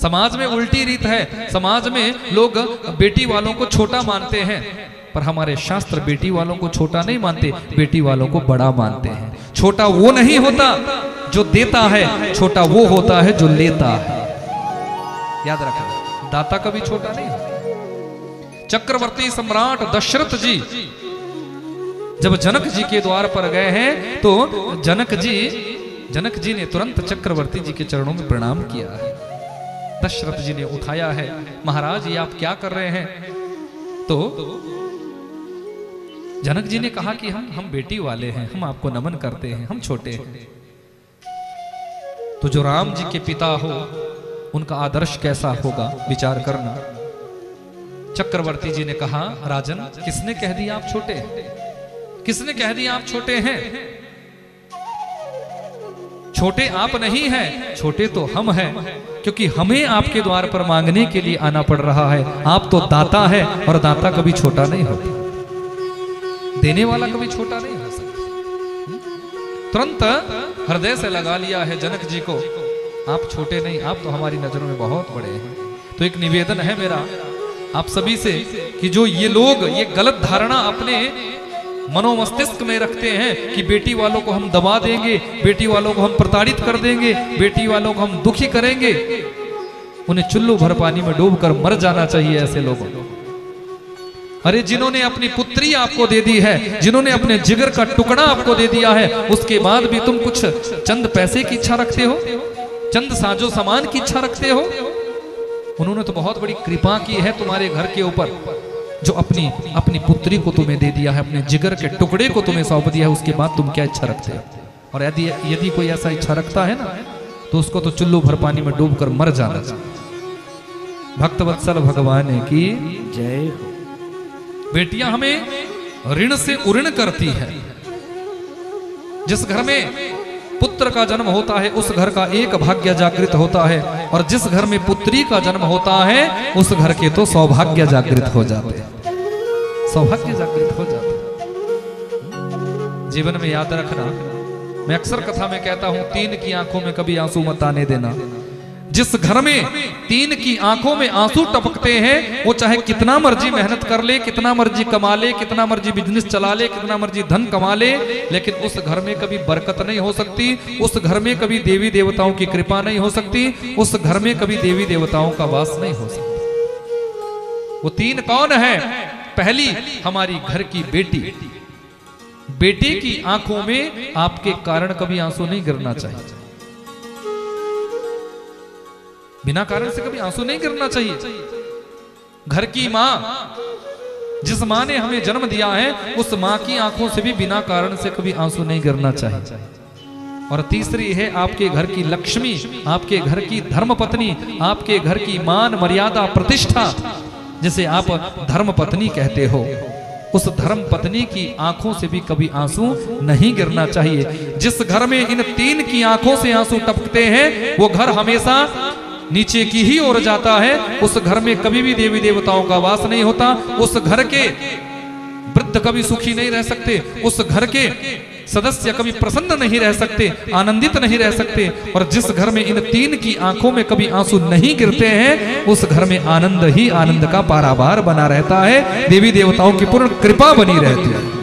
समाज में उल्टी रीत है, समाज में लोग बेटी वालों को छोटा मानते हैं, पर हमारे शास्त्र बेटी वालों को छोटा नहीं मानते, बेटी वालों को बड़ा मानते हैं। छोटा वो नहीं होता जो देता है, छोटा वो होता है जो लेता है। याद रखना, दाता कभी छोटा नहीं होता। चक्रवर्ती सम्राट दशरथ जी जब जनक जी के द्वार पर गए हैं तो जनक जी ने तुरंत चक्रवर्ती जी के चरणों में प्रणाम किया है। दशरथ जी ने उठाया है, महाराज ये आप क्या कर रहे हैं? तो जनक जी ने कहा कि हम बेटी वाले हैं, हम आपको नमन करते हैं, हम छोटे हैं। तो जो राम जी के पिता हो उनका आदर्श कैसा होगा विचार करना। चक्रवर्ती जी ने कहा, राजन किसने कह दिया आप छोटे हैं? किसने कह दिया आप छोटे हैं? छोटे आप नहीं हैं, छोटे तो हम हैं, क्योंकि हमें आपके द्वार पर मांगने के लिए आना पड़ रहा है। आप तो दाता है और दाता कभी छोटा नहीं होता, देने वाला कभी छोटा नहीं हो सकता। तुरंत हृदय से लगा लिया है जनक जी को, आप छोटे नहीं, आप तो हमारी नजरों में बहुत बड़े हैं। तो एक निवेदन है मेरा आप सभी से कि जो ये लोग ये गलत धारणा अपने मनोमस्तिष्क में रखते हैं कि बेटी वालों को हम दबा देंगे, बेटी वालों को हम प्रताड़ित कर देंगे, बेटी वालों को हम दुखी करेंगे, उन्हें चुल्लू भर पानी में डूबकर मर जाना चाहिए ऐसे लोगों को। अरे जिन्होंने अपनी पुत्री आपको दे दी है, जिन्होंने अपने जिगर का टुकड़ा आपको दे दिया है, उसके बाद भी तुम कुछ चंद पैसे की इच्छा रखते हो, चंद साजो सामान की इच्छा रखते हो। उन्होंने तो बहुत बड़ी कृपा की है तुम्हारे घर के ऊपर, जो अपनी पुत्री को तुम्हें दे दिया है, अपने जिगर के टुकड़े को तुम्हें सौंप दिया है, उसके बाद तुम क्या इच्छा रखते हो? और यदि कोई ऐसा इच्छा रखता है ना, तो उसको तो चुल्लू भर पानी में डूबकर मर जाना चाहिए। भक्तवत्सल भगवान की जय हो। बेटियां हमें ऋण से उऋण करती है। जिस घर में पुत्र का जन्म होता है उस घर का एक भाग्य जागृत होता है, और जिस घर में पुत्री का जन्म होता है उस घर के तो सौभाग्य जागृत हो जाते हैं, सौभाग्य जागृत हो जाते हैं। जीवन में याद रखना, मैं अक्सर कथा में कहता हूं, तीन की आंखों में कभी आंसू मत आने देना। जिस घर में तीन की आंखों में आंसू टपकते हैं, वो चाहे कितना मर्जी मेहनत कर ले, कितना मर्जी कमा ले, कितना मर्जी बिजनेस चला ले, कितना मर्जी धन कमा ले, लेकिन उस घर में कभी बरकत नहीं हो सकती, उस घर में कभी देवी देवताओं की कृपा नहीं हो सकती, उस घर में कभी देवी देवताओं का वास नहीं हो सकता। वो तीन कौन है? पहली हमारी घर की बेटी। बेटी की आंखों में आपके कारण कभी आंसू नहीं गिरना चाहिए, बिना कारण से कभी आंसू नहीं गिरना चाहिए। घर की मां, जिस मां ने हमें जन्म दिया है, उस मां की आंखों से भी बिना कारण से कभी आंसू नहीं गिरना चाहिए। और तीसरी है आपके घर की लक्ष्मी, आपके घर की धर्मपत्नी, आपके घर की मान मर्यादा प्रतिष्ठा, जिसे आप धर्म पत्नी कहते हो, उस धर्म पत्नी की आंखों से भी कभी आंसू नहीं गिरना चाहिए। जिस घर में इन तीन की आंखों से आंसू टपकते हैं, वो घर हमेशा नीचे की ही ओर जाता है। उस घर में कभी भी देवी देवताओं का वास नहीं होता, उस घर के वृद्ध कभी सुखी नहीं रह सकते, उस घर के सदस्य कभी प्रसन्न नहीं रह सकते, आनंदित नहीं रह सकते। और जिस घर में इन तीन की आंखों में कभी आंसू नहीं गिरते हैं, उस घर में आनंद ही आनंद का पारावार बना रहता है, देवी देवताओं की पूर्ण कृपा बनी रहती है।